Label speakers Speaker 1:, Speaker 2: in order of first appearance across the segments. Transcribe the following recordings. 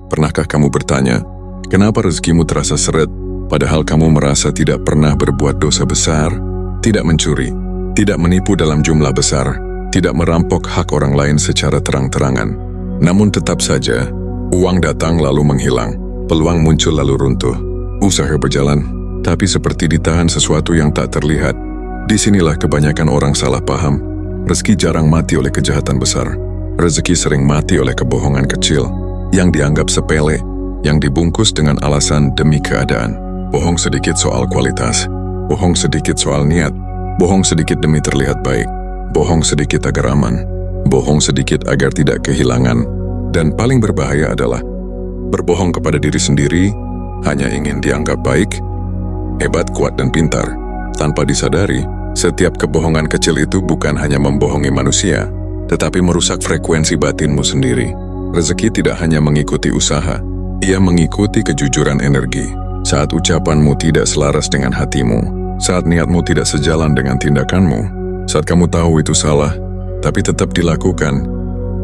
Speaker 1: Pernahkah kamu bertanya, kenapa rezekimu terasa seret, padahal kamu merasa tidak pernah berbuat dosa besar, tidak mencuri, tidak menipu dalam jumlah besar, tidak merampok hak orang lain secara terang-terangan. Namun tetap saja, uang datang lalu menghilang, peluang muncul lalu runtuh. Usaha berjalan, tapi seperti ditahan sesuatu yang tak terlihat. Disinilah kebanyakan orang salah paham. Rezeki jarang mati oleh kejahatan besar. Rezeki sering mati oleh kebohongan kecil, yang dianggap sepele, yang dibungkus dengan alasan demi keadaan. Bohong sedikit soal kualitas, bohong sedikit soal niat, bohong sedikit demi terlihat baik, bohong sedikit agar aman, bohong sedikit agar tidak kehilangan, dan paling berbahaya adalah berbohong kepada diri sendiri, hanya ingin dianggap baik, hebat, kuat, dan pintar. Tanpa disadari, setiap kebohongan kecil itu bukan hanya membohongi manusia, tetapi merusak frekuensi batinmu sendiri. Rezeki tidak hanya mengikuti usaha, ia mengikuti kejujuran energi. Saat ucapanmu tidak selaras dengan hatimu, saat niatmu tidak sejalan dengan tindakanmu, saat kamu tahu itu salah, tapi tetap dilakukan,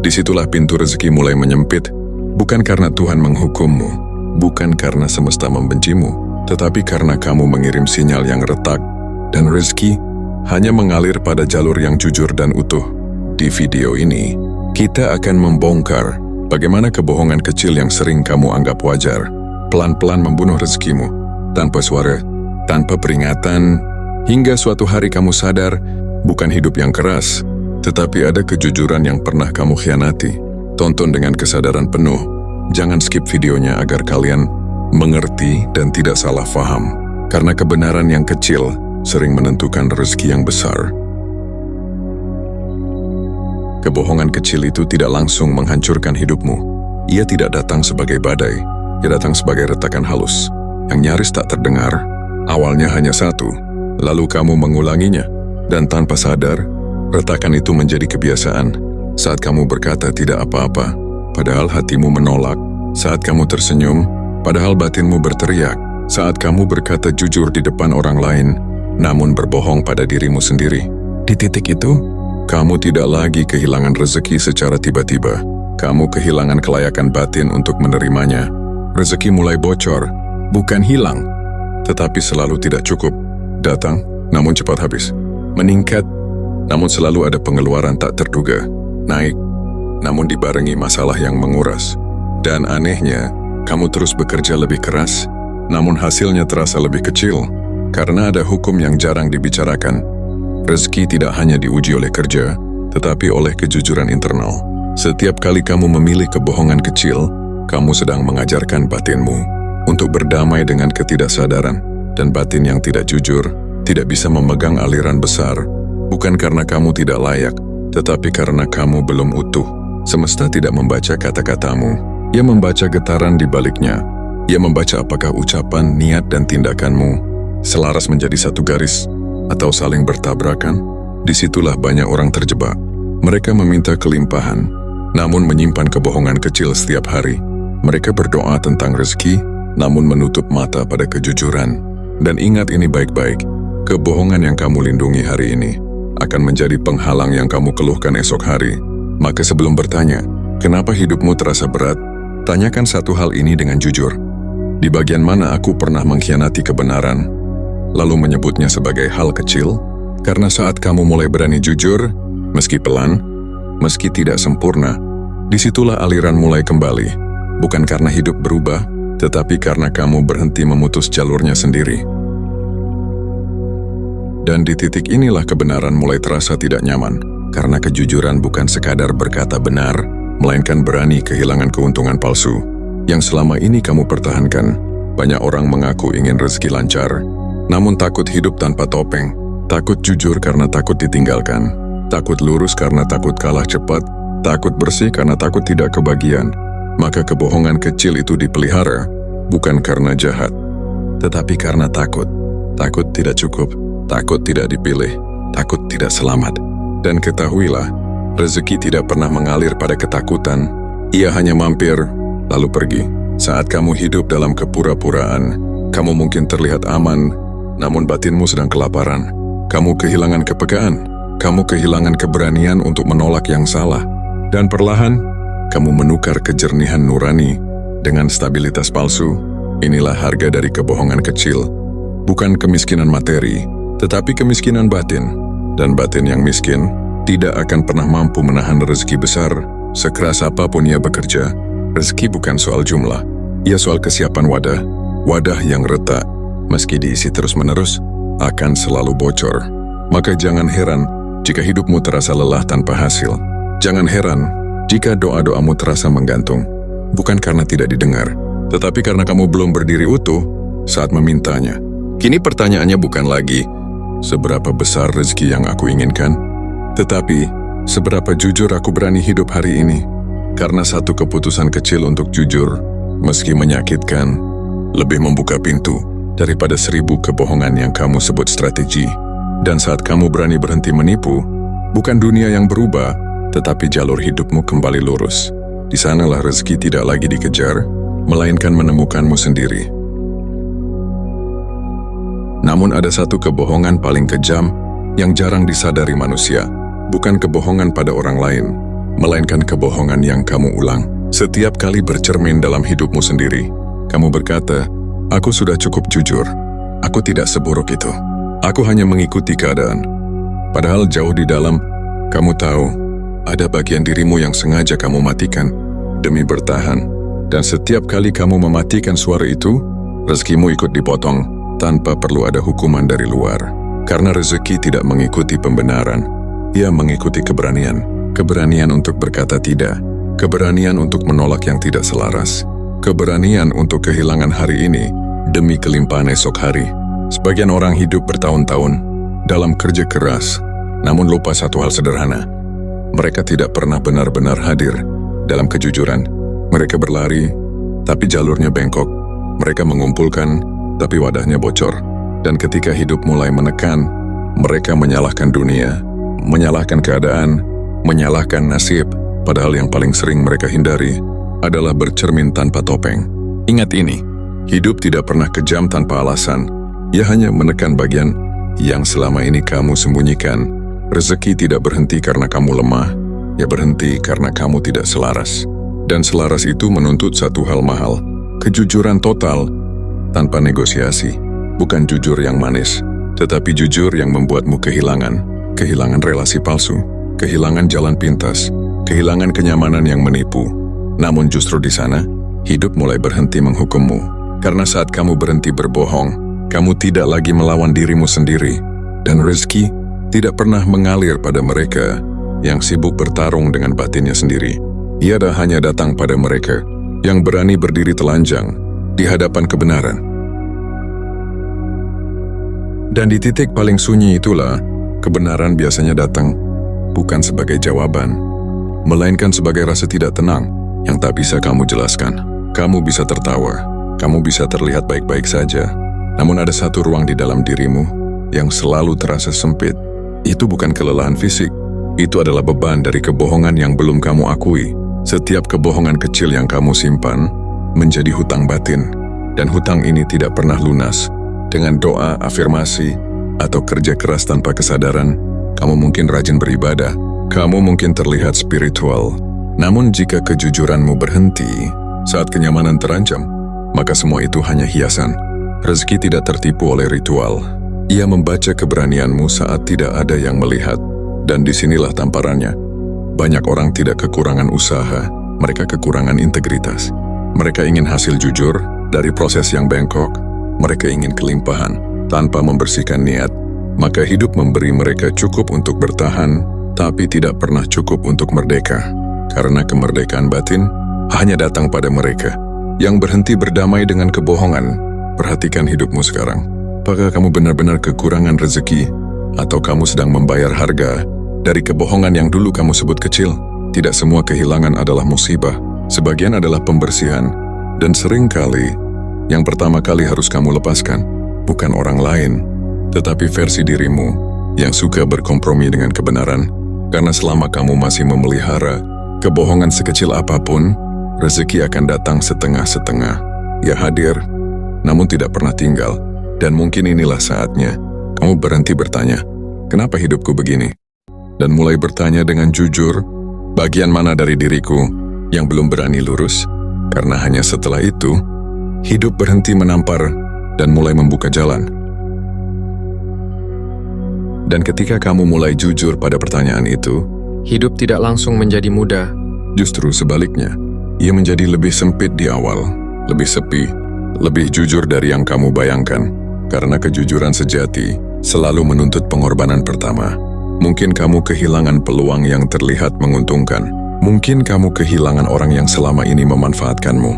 Speaker 1: disitulah pintu rezeki mulai menyempit, bukan karena Tuhan menghukummu, bukan karena semesta membencimu, tetapi karena kamu mengirim sinyal yang retak, dan rezeki hanya mengalir pada jalur yang jujur dan utuh. Di video ini, kita akan membongkar bagaimana kebohongan kecil yang sering kamu anggap wajar, pelan-pelan membunuh rezekimu, tanpa suara, tanpa peringatan, hingga suatu hari kamu sadar, bukan hidup yang keras, tetapi ada kejujuran yang pernah kamu khianati. Tonton dengan kesadaran penuh, jangan skip videonya agar kalian mengerti dan tidak salah faham, karena kebenaran yang kecil sering menentukan rezeki yang besar. Kebohongan kecil itu tidak langsung menghancurkan hidupmu. Ia tidak datang sebagai badai, ia datang sebagai retakan halus, yang nyaris tak terdengar. Awalnya hanya satu, lalu kamu mengulanginya, dan tanpa sadar, retakan itu menjadi kebiasaan. Saat kamu berkata tidak apa-apa, padahal hatimu menolak. Saat kamu tersenyum, padahal batinmu berteriak. Saat kamu berkata jujur di depan orang lain, namun berbohong pada dirimu sendiri. Di titik itu, kamu tidak lagi kehilangan rezeki secara tiba-tiba. Kamu kehilangan kelayakan batin untuk menerimanya. Rezeki mulai bocor, bukan hilang, tetapi selalu tidak cukup. Datang, namun cepat habis. Meningkat, namun selalu ada pengeluaran tak terduga. Naik, namun dibarengi masalah yang menguras. Dan anehnya, kamu terus bekerja lebih keras, namun hasilnya terasa lebih kecil, karena ada hukum yang jarang dibicarakan. Rezeki tidak hanya diuji oleh kerja, tetapi oleh kejujuran internal. Setiap kali kamu memilih kebohongan kecil, kamu sedang mengajarkan batinmu untuk berdamai dengan ketidaksadaran, dan batin yang tidak jujur tidak bisa memegang aliran besar, bukan karena kamu tidak layak, tetapi karena kamu belum utuh. Semesta tidak membaca kata-katamu, ia membaca getaran di baliknya. Ia membaca apakah ucapan, niat, dan tindakanmu selaras menjadi satu garis, atau saling bertabrakan. Disitulah banyak orang terjebak. Mereka meminta kelimpahan, namun menyimpan kebohongan kecil setiap hari. Mereka berdoa tentang rezeki, namun menutup mata pada kejujuran. Dan ingat ini baik-baik, kebohongan yang kamu lindungi hari ini akan menjadi penghalang yang kamu keluhkan esok hari. Maka sebelum bertanya, kenapa hidupmu terasa berat? Tanyakan satu hal ini dengan jujur. Di bagian mana aku pernah mengkhianati kebenaran? Lalu menyebutnya sebagai hal kecil, karena saat kamu mulai berani jujur, meski pelan, meski tidak sempurna, disitulah aliran mulai kembali, bukan karena hidup berubah, tetapi karena kamu berhenti memutus jalurnya sendiri. Dan di titik inilah kebenaran mulai terasa tidak nyaman, karena kejujuran bukan sekadar berkata benar, melainkan berani kehilangan keuntungan palsu, yang selama ini kamu pertahankan. Banyak orang mengaku ingin rezeki lancar, namun takut hidup tanpa topeng, takut jujur karena takut ditinggalkan, takut lurus karena takut kalah cepat, takut bersih karena takut tidak kebagian. Maka kebohongan kecil itu dipelihara, bukan karena jahat, tetapi karena takut. Takut tidak cukup, takut tidak dipilih, takut tidak selamat. Dan ketahuilah, rezeki tidak pernah mengalir pada ketakutan, ia hanya mampir, lalu pergi. Saat kamu hidup dalam kepura-puraan, kamu mungkin terlihat aman, namun batinmu sedang kelaparan. Kamu kehilangan kepekaan, kamu kehilangan keberanian untuk menolak yang salah, dan perlahan, kamu menukar kejernihan nurani Dengan stabilitas palsu, inilah harga dari kebohongan kecil. Bukan kemiskinan materi, tetapi kemiskinan batin. Dan batin yang miskin tidak akan pernah mampu menahan rezeki besar. Sekeras apapun ia bekerja, rezeki bukan soal jumlah. Ia soal kesiapan wadah. Wadah yang retak, meski diisi terus-menerus, akan selalu bocor. Maka jangan heran jika hidupmu terasa lelah tanpa hasil. Jangan heran jika doa-doamu terasa menggantung. Bukan karena tidak didengar, tetapi karena kamu belum berdiri utuh saat memintanya. Kini pertanyaannya bukan lagi, seberapa besar rezeki yang aku inginkan, tetapi seberapa jujur aku berani hidup hari ini. Karena satu keputusan kecil untuk jujur, meski menyakitkan, lebih membuka pintu daripada 1000 kebohongan yang kamu sebut strategi. Dan saat kamu berani berhenti menipu, bukan dunia yang berubah, tetapi jalur hidupmu kembali lurus. Di sanalah rezeki tidak lagi dikejar, melainkan menemukanmu sendiri. Namun ada satu kebohongan paling kejam yang jarang disadari manusia. Bukan kebohongan pada orang lain, melainkan kebohongan yang kamu ulang. Setiap kali bercermin dalam hidupmu sendiri, kamu berkata, "Aku sudah cukup jujur. Aku tidak seburuk itu. Aku hanya mengikuti keadaan." Padahal jauh di dalam, kamu tahu, ada bagian dirimu yang sengaja kamu matikan demi bertahan. Dan setiap kali kamu mematikan suara itu, rezekimu ikut dipotong tanpa perlu ada hukuman dari luar. Karena rezeki tidak mengikuti pembenaran, ia mengikuti keberanian. Keberanian untuk berkata tidak, keberanian untuk menolak yang tidak selaras, keberanian untuk kehilangan hari ini demi kelimpahan esok hari. Sebagian orang hidup bertahun-tahun dalam kerja keras, namun lupa satu hal sederhana. Mereka tidak pernah benar-benar hadir dalam kejujuran. Mereka berlari, tapi jalurnya bengkok. Mereka mengumpulkan, tapi wadahnya bocor. Dan ketika hidup mulai menekan, mereka menyalahkan dunia, menyalahkan keadaan, menyalahkan nasib. Padahal yang paling sering mereka hindari adalah bercermin tanpa topeng. Ingat ini, hidup tidak pernah kejam tanpa alasan. Ia hanya menekan bagian yang selama ini kamu sembunyikan. Rezeki tidak berhenti karena kamu lemah, ia berhenti karena kamu tidak selaras. Dan selaras itu menuntut satu hal mahal, kejujuran total tanpa negosiasi. Bukan jujur yang manis, tetapi jujur yang membuatmu kehilangan relasi palsu, kehilangan jalan pintas, kehilangan kenyamanan yang menipu. Namun justru di sana, hidup mulai berhenti menghukummu. Karena saat kamu berhenti berbohong, kamu tidak lagi melawan dirimu sendiri. Dan rezeki tidak pernah mengalir pada mereka yang sibuk bertarung dengan batinnya sendiri. Ia hanya datang pada mereka yang berani berdiri telanjang di hadapan kebenaran. Dan di titik paling sunyi itulah, kebenaran biasanya datang bukan sebagai jawaban, melainkan sebagai rasa tidak tenang yang tak bisa kamu jelaskan. Kamu bisa tertawa, kamu bisa terlihat baik-baik saja, namun ada satu ruang di dalam dirimu yang selalu terasa sempit. Itu bukan kelelahan fisik, itu adalah beban dari kebohongan yang belum kamu akui. Setiap kebohongan kecil yang kamu simpan menjadi hutang batin, dan hutang ini tidak pernah lunas. Dengan doa, afirmasi, atau kerja keras tanpa kesadaran, kamu mungkin rajin beribadah, kamu mungkin terlihat spiritual. Namun jika kejujuranmu berhenti saat kenyamanan terancam, maka semua itu hanya hiasan. Rezeki tidak tertipu oleh ritual. Ia membaca keberanianmu saat tidak ada yang melihat. Dan disinilah tamparannya. Banyak orang tidak kekurangan usaha, mereka kekurangan integritas. Mereka ingin hasil jujur dari proses yang bengkok. Mereka ingin kelimpahan tanpa membersihkan niat. Maka hidup memberi mereka cukup untuk bertahan, tapi tidak pernah cukup untuk merdeka. Karena kemerdekaan batin hanya datang pada mereka yang berhenti berdamai dengan kebohongan. Perhatikan hidupmu sekarang. Apakah kamu benar-benar kekurangan rezeki? Atau kamu sedang membayar harga dari kebohongan yang dulu kamu sebut kecil? Tidak semua kehilangan adalah musibah. Sebagian adalah pembersihan. Dan seringkali, yang pertama kali harus kamu lepaskan, bukan orang lain, tetapi versi dirimu yang suka berkompromi dengan kebenaran. Karena selama kamu masih memelihara kebohongan sekecil apapun, rezeki akan datang setengah-setengah. Ia hadir, namun tidak pernah tinggal. Dan mungkin inilah saatnya kamu berhenti bertanya, kenapa hidupku begini? Dan mulai bertanya dengan jujur, bagian mana dari diriku yang belum berani lurus? Karena hanya setelah itu, hidup berhenti menampar dan mulai membuka jalan. Dan ketika kamu mulai jujur pada pertanyaan itu,
Speaker 2: Hidup tidak langsung menjadi mudah.
Speaker 1: justru sebaliknya, ia menjadi lebih sempit di awal, lebih sepi, lebih jujur dari yang kamu bayangkan. Karena kejujuran sejati selalu menuntut pengorbanan pertama. Mungkin kamu kehilangan peluang yang terlihat menguntungkan. Mungkin kamu kehilangan orang yang selama ini memanfaatkanmu.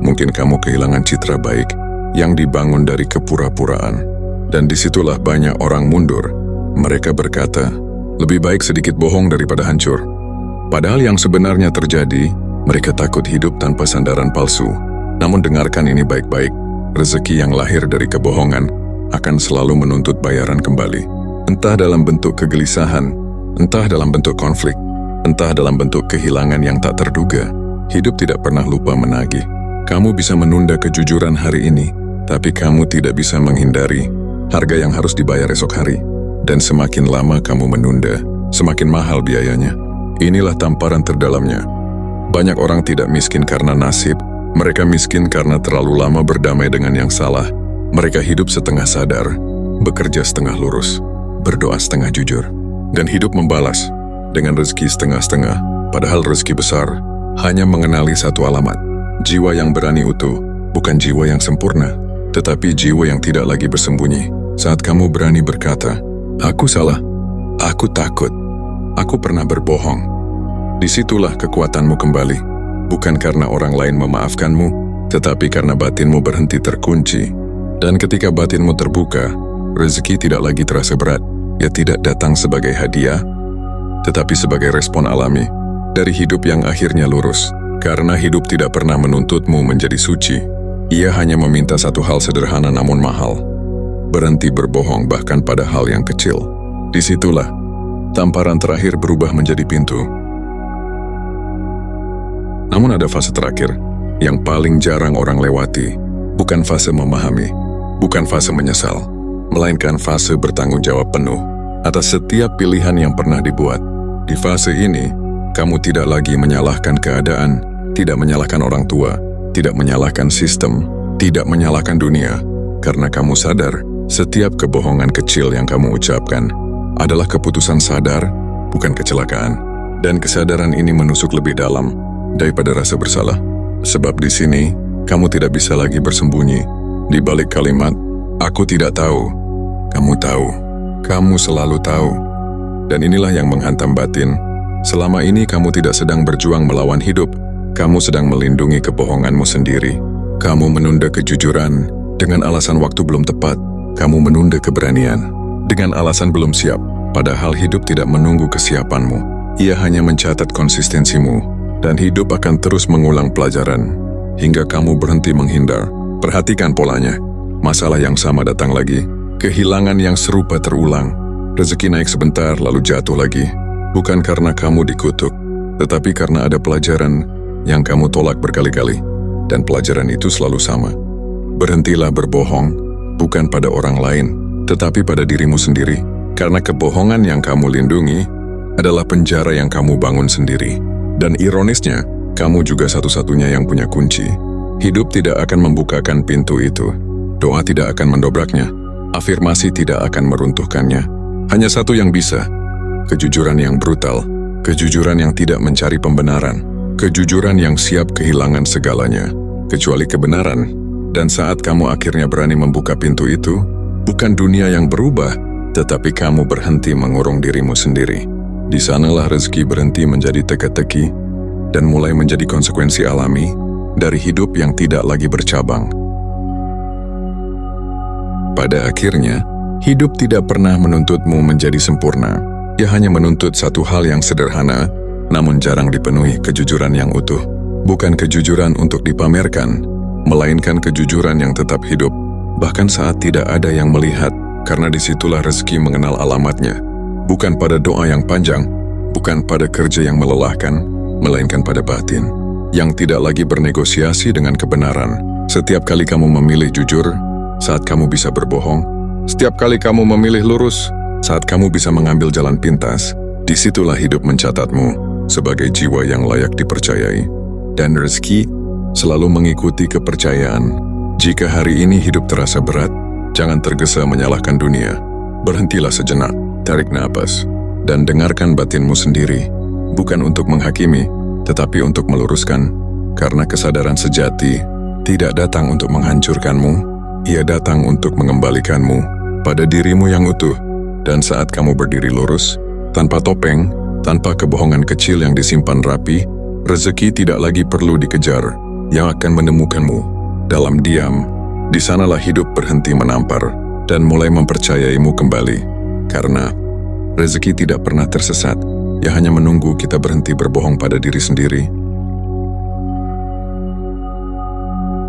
Speaker 1: Mungkin kamu kehilangan citra baik yang dibangun dari kepura-puraan. Dan disitulah banyak orang mundur. Mereka berkata, lebih baik sedikit bohong daripada hancur. Padahal yang sebenarnya terjadi, mereka takut hidup tanpa sandaran palsu. Namun dengarkan ini baik-baik, rezeki yang lahir dari kebohongan akan selalu menuntut bayaran kembali. Entah dalam bentuk kegelisahan, entah dalam bentuk konflik, entah dalam bentuk kehilangan yang tak terduga. Hidup tidak pernah lupa menagih. Kamu bisa menunda kejujuran hari ini, tapi kamu tidak bisa menghindari harga yang harus dibayar esok hari. Dan semakin lama kamu menunda, semakin mahal biayanya. Inilah tamparan terdalamnya. Banyak orang tidak miskin karena nasib, mereka miskin karena terlalu lama berdamai dengan yang salah. Mereka hidup setengah sadar, bekerja setengah lurus, berdoa setengah jujur, dan hidup membalas dengan rezeki setengah-setengah. Padahal rezeki besar hanya mengenali satu alamat. Jiwa yang berani utuh, bukan jiwa yang sempurna, tetapi jiwa yang tidak lagi bersembunyi. Saat kamu berani berkata, aku salah, aku takut, aku pernah berbohong. Disitulah kekuatanmu kembali, bukan karena orang lain memaafkanmu, tetapi karena batinmu berhenti terkunci. Dan ketika batinmu terbuka, rezeki tidak lagi terasa berat. Ia tidak datang sebagai hadiah, tetapi sebagai respon alami dari hidup yang akhirnya lurus. Karena hidup tidak pernah menuntutmu menjadi suci. Ia hanya meminta satu hal sederhana namun mahal. Berhenti berbohong bahkan pada hal yang kecil. Disitulah tamparan terakhir berubah menjadi pintu. Namun ada fase terakhir yang paling jarang orang lewati. Bukan fase memahami, bukan fase menyesal, melainkan fase bertanggung jawab penuh atas setiap pilihan yang pernah dibuat. Di fase ini, kamu tidak lagi menyalahkan keadaan, tidak menyalahkan orang tua, tidak menyalahkan sistem, tidak menyalahkan dunia, karena kamu sadar setiap kebohongan kecil yang kamu ucapkan adalah keputusan sadar, bukan kecelakaan. Dan kesadaran ini menusuk lebih dalam daripada rasa bersalah. Sebab di sini, kamu tidak bisa lagi bersembunyi di balik kalimat, aku tidak tahu. Kamu tahu. Kamu selalu tahu. Dan inilah yang menghantam batin. Selama ini kamu tidak sedang berjuang melawan hidup. Kamu sedang melindungi kebohonganmu sendiri. Kamu menunda kejujuran dengan alasan waktu belum tepat. Kamu menunda keberanian dengan alasan belum siap. Padahal hidup tidak menunggu kesiapanmu. Ia hanya mencatat konsistensimu. Dan hidup akan terus mengulang pelajaran hingga kamu berhenti menghindar. Perhatikan polanya. Masalah yang sama datang lagi. Kehilangan yang serupa terulang. Rezeki naik sebentar lalu jatuh lagi. Bukan karena kamu dikutuk, tetapi karena ada pelajaran yang kamu tolak berkali-kali. Dan pelajaran itu selalu sama. Berhentilah berbohong, bukan pada orang lain, tetapi pada dirimu sendiri. Karena kebohongan yang kamu lindungi adalah penjara yang kamu bangun sendiri. Dan ironisnya, kamu juga satu-satunya yang punya kunci. Hidup tidak akan membukakan pintu itu. Doa tidak akan mendobraknya. Afirmasi tidak akan meruntuhkannya. Hanya satu yang bisa. Kejujuran yang brutal. Kejujuran yang tidak mencari pembenaran. Kejujuran yang siap kehilangan segalanya, kecuali kebenaran. Dan saat kamu akhirnya berani membuka pintu itu, bukan dunia yang berubah, tetapi kamu berhenti mengurung dirimu sendiri. Di sanalah rezeki berhenti menjadi teka-teki dan mulai menjadi konsekuensi alami dari hidup yang tidak lagi bercabang. Pada akhirnya, hidup tidak pernah menuntutmu menjadi sempurna. Ia hanya menuntut satu hal yang sederhana, namun jarang dipenuhi, kejujuran yang utuh. Bukan kejujuran untuk dipamerkan, melainkan kejujuran yang tetap hidup, bahkan saat tidak ada yang melihat, karena disitulah rezeki mengenal alamatnya. Bukan pada doa yang panjang, bukan pada kerja yang melelahkan, melainkan pada batin, yang tidak lagi bernegosiasi dengan kebenaran. Setiap kali kamu memilih jujur, saat kamu bisa berbohong, setiap kali kamu memilih lurus, saat kamu bisa mengambil jalan pintas, disitulah hidup mencatatmu sebagai jiwa yang layak dipercayai. Dan rezeki Selalu mengikuti kepercayaan. Jika hari ini hidup terasa berat, jangan tergesa menyalahkan dunia. Berhentilah sejenak, tarik napas, dan dengarkan batinmu sendiri. Bukan untuk menghakimi, tetapi untuk meluruskan. Karena kesadaran sejati tidak datang untuk menghancurkanmu, ia datang untuk mengembalikanmu pada dirimu yang utuh. Dan saat kamu berdiri lurus, tanpa topeng, tanpa kebohongan kecil yang disimpan rapi, rezeki tidak lagi perlu dikejar, yang akan menemukanmu. Dalam diam, di sanalah hidup berhenti menampar dan mulai mempercayaimu kembali. Karena rezeki tidak pernah tersesat, ia hanya menunggu kita berhenti berbohong pada diri sendiri.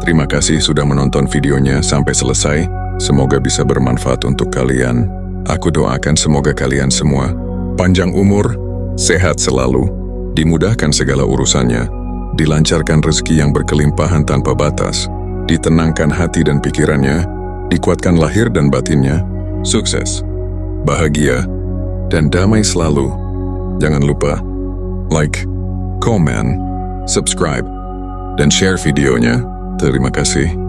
Speaker 1: Terima kasih sudah menonton videonya sampai selesai. Semoga bisa bermanfaat untuk kalian. Aku doakan semoga kalian semua panjang umur, sehat selalu, dimudahkan segala urusannya, dilancarkan rezeki yang berkelimpahan tanpa batas, ditenangkan hati dan pikirannya, dikuatkan lahir dan batinnya, sukses, bahagia, dan damai selalu. Jangan lupa like, comment, subscribe, dan share videonya. Terima kasih.